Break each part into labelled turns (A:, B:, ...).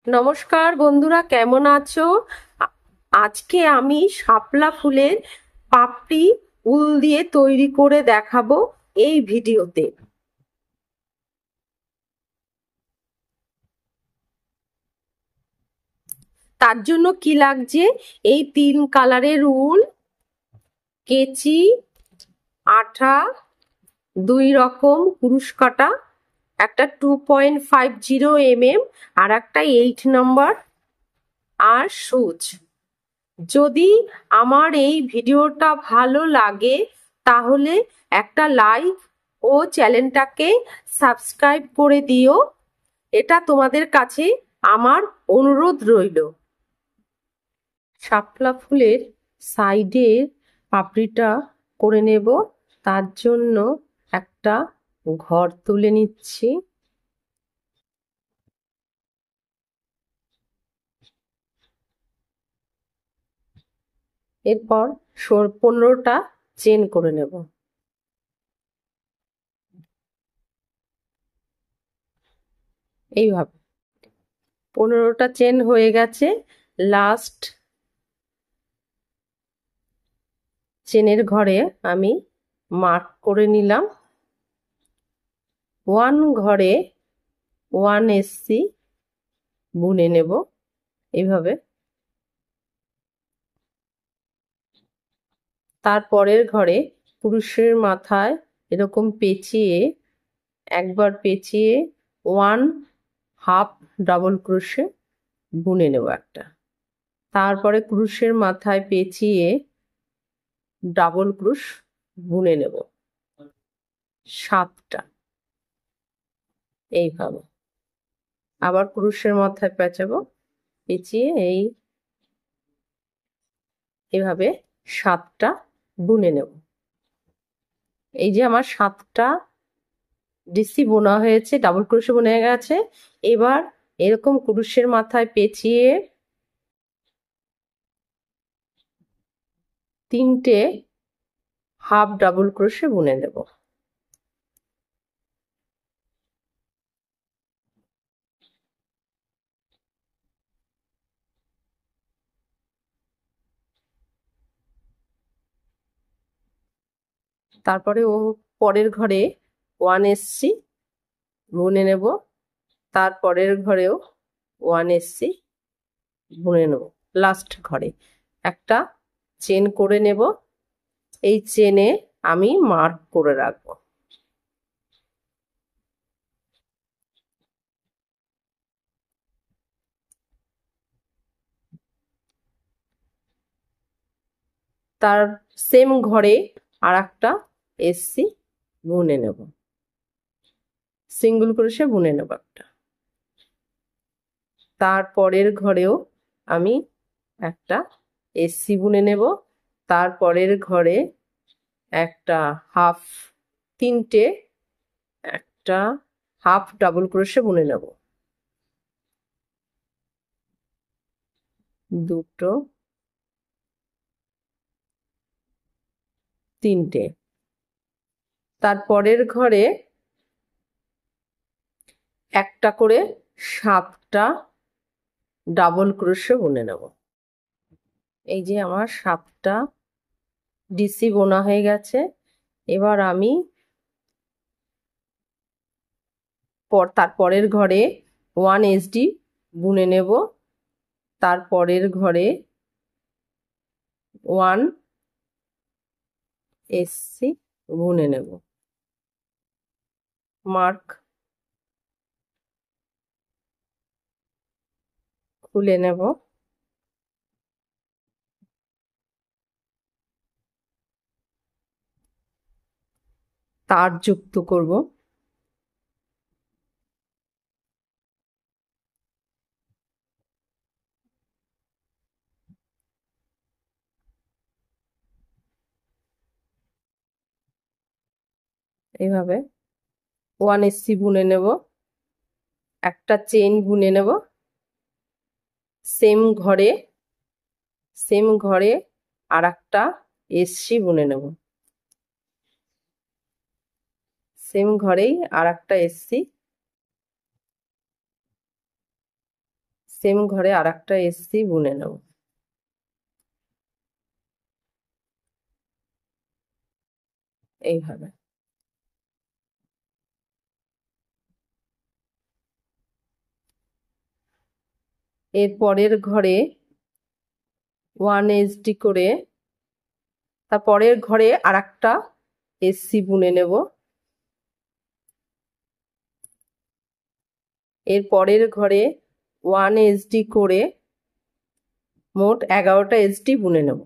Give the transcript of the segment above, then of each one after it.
A: নমস্কার বন্ধুরা, কেমন আছো? আজকে আমি শাপলা ফুলের পাপড়ি উল দিয়ে তৈরি করে দেখাবো এই ভিডিওতে। তার জন্য কি লাগছে? এই 3 কালারের উল, কেচি, আঠা, 2 রকম কুরুশ কাটা, একটা 2.50 mm আর একটা 8 নম্বর, আর সুচ। যদি আমার এই ভিডিওটা ভালো লাগে তাহলে একটা লাইক ও চ্যানেলটাকে সাবস্ক্রাইব করে দিও, এটা তোমাদের কাছে আমার অনুরোধ রইল। শাপলা ফুলের সাইডের পাপড়িটা করে নেব। তার জন্য একটা ঘর তুলে নিচ্ছি। এরপর 15টা চেন করে নেব। এইভাবে 15টা চেন হয়ে গেছে। লাস্ট চেনের ঘরে আমি মার্ক করে নিলাম। 1 ঘরে 1 এসসি বুনে নেব এইভাবে। তারপরের ঘরে পুরুষের মাথায় এরকম পেঁচিয়ে, একবার পেঁচিয়ে 1/2 ডাবল ক্রোশে বুনে নেব একটা। তারপরে ক্রুশের মাথায় পেঁচিয়ে ডাবল ক্রুশ বুনে নেব 7টা এইভাবে। আবার ক্রুশের মাথায় পেঁচাবো, পেঁচিয়ে এইভাবে 7টা বুনে নেব। এই যে আমার 7টা ডিসি বোনা হয়েছে, ডাবল ক্রোশে বোনা গেছে। এবার এরকম ক্রুশের মাথায় পেঁচিয়ে 3টে হাফ ডাবল ক্রোশে বুনে নেব। তারপরে পরের ঘরে 1 এসসি বুনে নেব। তারপরের ঘরেও 1 এসসি বুনে নেব। লাস্ট ঘরে একটা চেন করে নেব। এই চেনে আমি মার্ক করে রাখবো। তার সেম ঘরে আর একটা এসসি বুনে নেব, সিঙ্গেল ক্রোশে বুনে নেব একটা। তারপরের ঘরেও আমি একটা এসসি বুনে নেব। তারপরের ঘরে একটা হাফ, 3টে, একটা হাফ ডাবল ক্রোশে বুনে নেব, 2টো, 3টে। তারপরের ঘরে একটা করে 7টা ডাবল ক্রোশে বুনে নেব। এই যে আমার 7টা ডিসি বোনা হয়ে গেছে। এবার আমি তারপরের ঘরে 1 এসডি বুনে নেব। তারপরের ঘরে 1 এসসি বুনে নেব। মার্ক খুলে নেব। তার যুক্ত করব। এইভাবে 1 এসসি বুনে নেব, একটা চেন বুনে নেব। সেম ঘরে আর একটা এসসি বুনে নেব। সেম ঘরেই আর একটা এসসি, সেম ঘরে আর একটা এসসি বুনে নেব। এইভাবে এর পরের ঘরে 1 এসডি করে তার পরের ঘরে আর একটা এসসি বুনে নেব। এর পরের ঘরে 1 এসডি করে মোট 11টা এসডি বুনে নেব।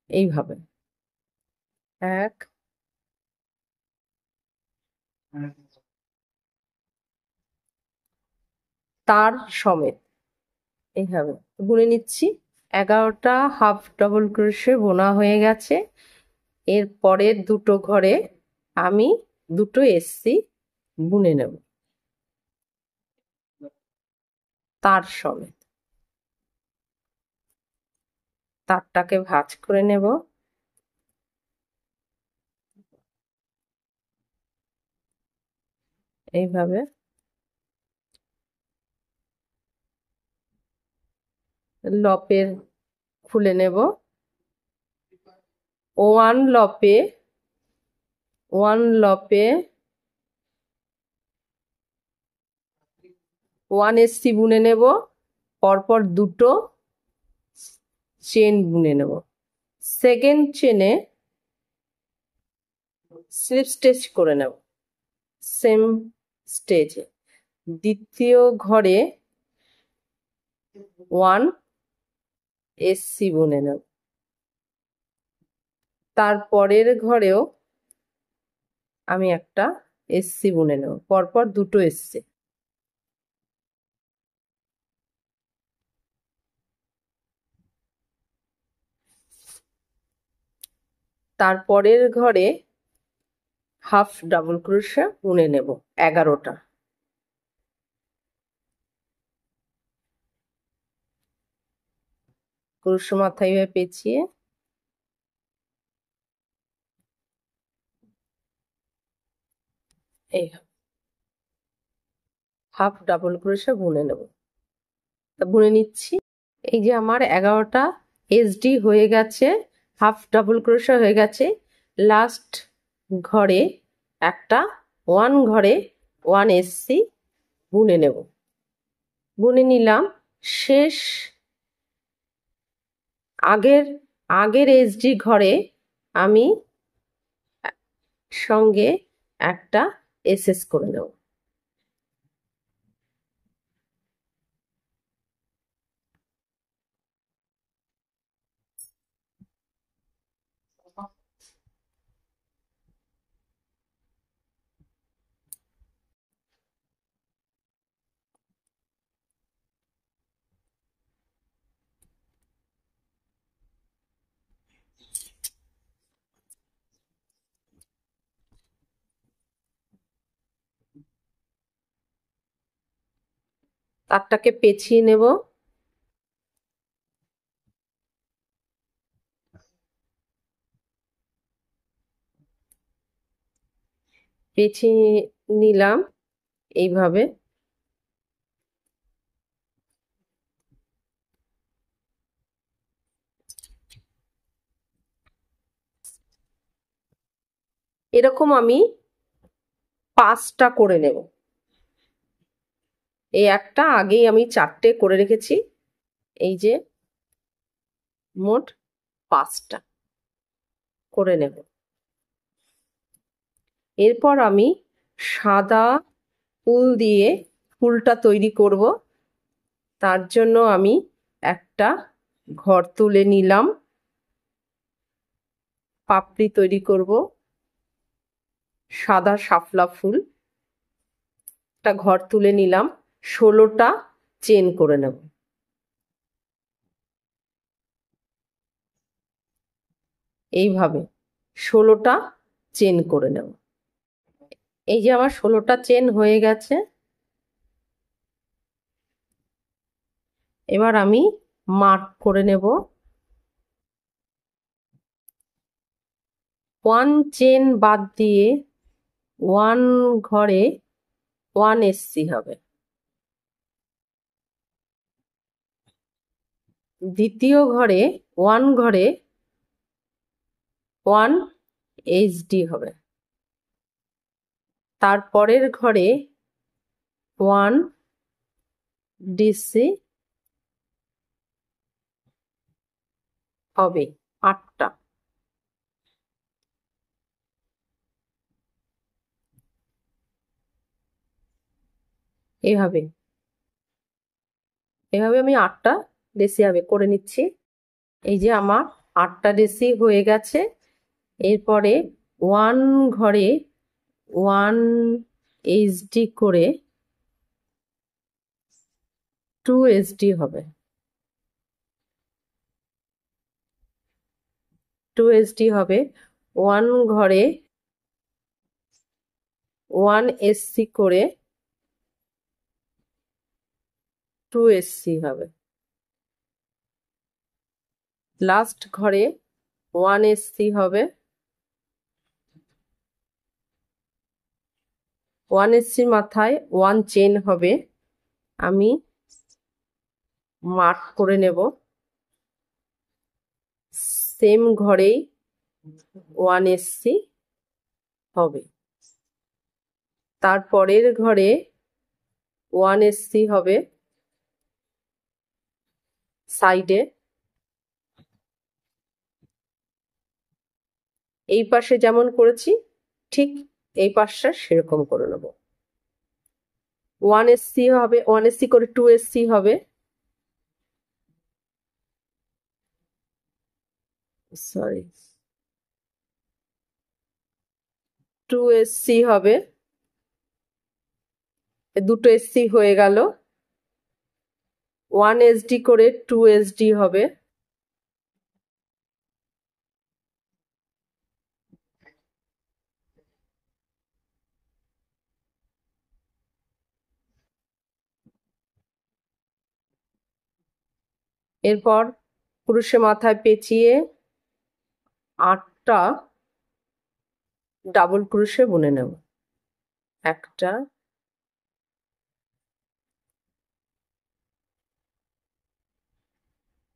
A: এইভাবে 1 তার সমেত এইভাবে বুনে নিচ্ছি। 11টা হাফ ডাবল ক্রোশে বোনা হয়ে গেছে। এর পরের দুটো ঘরে আমি দুটো এসসি বুনে নেব তার সমেত। তারটাকে ভাঁজ করে নেব। এইভাবে লপের খুলে নেব। 1 লপে 1 এসসি বুনে নেব, পরপর দুটো চেন বুনে নেব। সেকেন্ড চেনে স্লিপ স্টিচ করে নেব সেম স্টেজে। দ্বিতীয় ঘরে 1 এসসি বুনে নেব। তারপরের ঘরেও আমি একটা এসসি বুনে নেব, পরপর দুটো এসসি। তারপরের ঘরে হাফ ডাবল ক্রোশে বুনে নেব 11টা। ক্রোশো মাথা এইভাবে পেঁচিয়ে এই হাফ ডাবল ক্রোশে বুনে নেব। বুনে নিচ্ছি। এই যে আমার 11টা এসডি হয়ে গেছে, হাফ ডাবল ক্রোশে হয়ে গেছে। লাস্ট ঘরে একটা 1 ঘরে 1 এসসি বুনে নেব। বুনে নিলাম। শেষ আগের এসডি ঘরে আমি সঙ্গে একটা এসএস করে নেব। তারটাকে পেঁচিয়ে নেব। পেঁচিয়ে নিলাম এইভাবে। এরকম আমি 5টা করে নেব। এই একটা আগেই আমি 4টে করে রেখেছি। এই যে মোট 5টা করে নেব। এরপর আমি সাদা উল দিয়ে ফুলটা তৈরি করব। তার জন্য আমি একটা ঘর তুলে নিলাম। পাপড়ি তৈরি করব সাদা শাপলা ফুল। একটা ঘর তুলে নিলাম। 16টা চেন করে নেব। এইভাবে 16টা চেন করে নেব। এই যে আমার 16টা চেন হয়ে গেছে। এবার আমি মার্ক করে নেব। 1 চেন বাদ দিয়ে 1 ঘরে 1 এসসি হবে। দ্বিতীয় ঘরে 1 ঘরে 1 এইচডি হবে, তারপরের ঘরে 1 ডিসি হবে 8টা। এভাবে এভাবে আমি 8টা ডিসি হবে করে নিচ্ছি। এই যে আমার 8টা ডিসি হয়ে গেছে। এরপরে 1 ঘরে 1 এইচডি করে 2 এইচডি হবে, 2 এইচডি হবে। 1 ঘরে 1 এসসি করে 2 এসসি হবে। লাস্ট ঘরে 1 এসসি হবে, 1 এসসির মাথায় 1 চেন হবে। আমি মার্ক করে নেব। সেম ঘরেই 1 এসসি হবে, তারপরের ঘরে 1 এসসি হবে সাইডে। এই পাশে যেমন করেছি ঠিক এই পাশটা সেরকম করে নেব। 1 এসসি হবে, 1 এসসি করে 2 এসসি হবে, সরি 2 এসসি হবে। দুটো এসসি হয়ে গেল। 1 এসডি করে 2 এসডি হবে, এরপর ক্রুশে মাথায় পেঁচিয়ে 8টা ডাবল ক্রুশে বুনে নেব। একটা,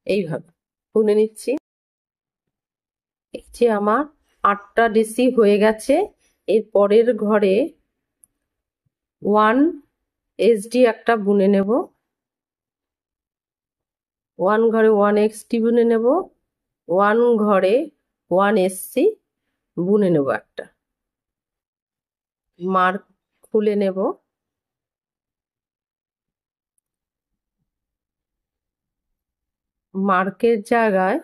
A: এইভাবে বুনে নিচ্ছি। এই যে আমার 8টা ডিসি হয়ে গেছে। এর পরের ঘরে 1 এসডি একটা বুনে নেব, 1 ঘরে 1 এক্সডি বুনে নেব, 1 ঘরে 1 এসসি বুনে নেব একটা। মার্ক খুলে নেব। মার্কের জায়গায়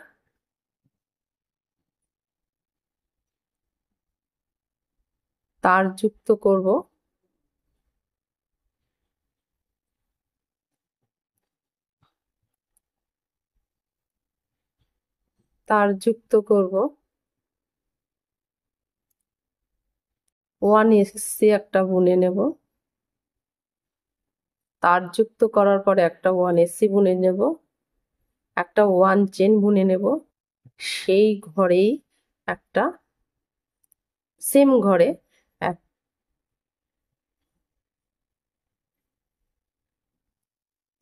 A: তার যুক্ত করব। তার যুক্ত করব। 1 এসসি একটা বুনে নেব, তার যুক্ত করার পরে একটা 1 এসসি বুনে নেব, একটা 1 চেন বুনে নেব। সেই ঘরেই একটা সেম ঘরে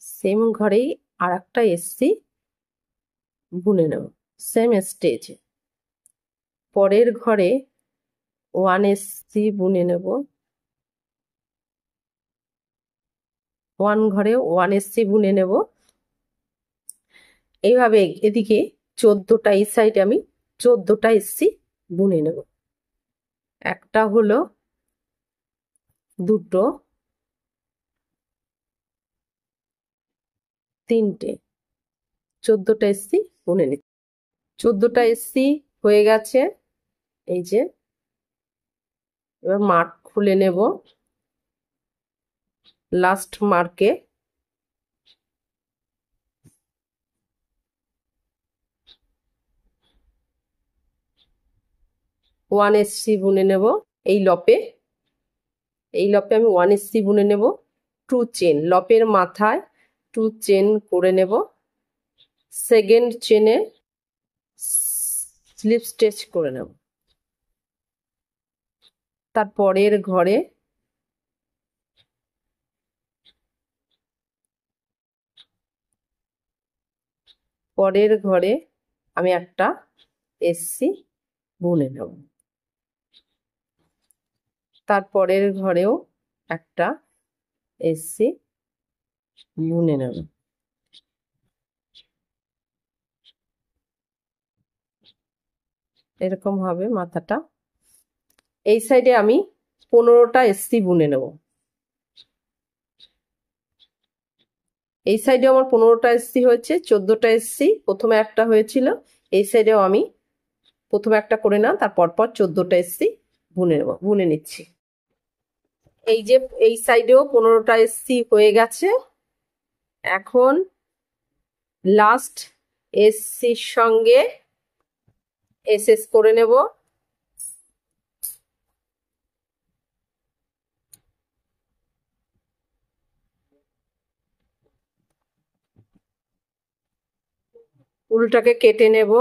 A: সেম ঘরেই আর একটা এসসি বুনে নেব সেম স্টেজে। পরের ঘরে 1 এসসি বুনে নেব, 1 ঘরে 1 এসসি বুনে নেব। এইভাবে এদিকে 14টা, এই সাইডে আমি 14টা এসসি বুনে নেব। একটা হলো, দুটো, তিনটে, 14টা এসসি বুনে নিচ্ছি। 14টা এসসি হয়ে গেছে। এই যে এবার মার্ক খুলে নেব। লাস্ট মার্কে 1 এসসি বুনে নেব। এই লপে আমি 1 এসসি বুনে নেব। 2 চেন, লপের মাথায় 2 চেন করে নেব। সেকেন্ড চেনে স্লিপ স্টিচ করে নেব। তারপরের ঘরে পরের ঘরে আমি একটা এসসি বুনে নেব, তারপরের ঘরেও একটা এসসি বুনে নেব। এরকম হবে মাথাটা। এই সাইডে আমি 15টা এসসি বুনে নেব। এই সাইডে আমার 15টা এসসি হয়েছে, 14টা এসসি প্রথমে একটা হয়েছিল। এই সাইডেও আমি প্রথমে একটা করে না, তারপর পর 14টা এসসি বুনে নেব, বুনে নিচ্ছি। এই যে এই সাইডেও 15টা এসসি হয়ে গেছে। এখন লাস্ট এসসির সঙ্গে এসএস করে নেব। উলটাকে কেটে নেব।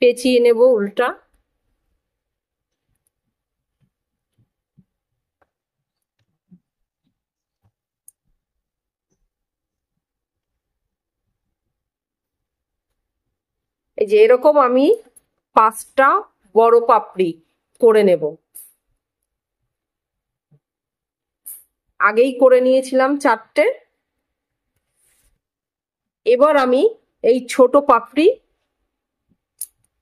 A: পেঁচিয়ে নেব উল্টা। এই যে এরকম আমি 5টা বড় পাপড়ি করে নেব। আগেই করে নিয়েছিলাম 4টে। এবার আমি এই ছোট পাপড়ি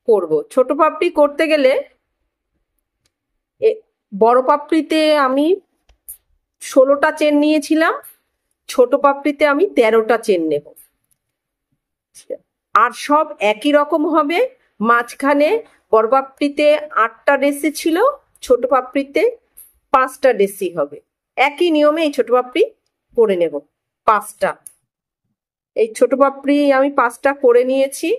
A: করব। ছোট পাপড়ি করতে গেলে বড় পাপড়িতে আমি 16টা চেন নিয়েছিলাম, ছোট পাপড়িতে আমি 13টা চেন নেব। আর সব একই রকম হবে। মাঝখানে বড় পাপড়িতে 8টা ডেসি ছিল, ছোট পাপড়িতে 5টা ডেসি হবে। একই নিয়মে এই ছোট পাপড়ি করে নেব 5টা। এই ছোট পাপড়ি আমি 5টা করে নিয়েছি।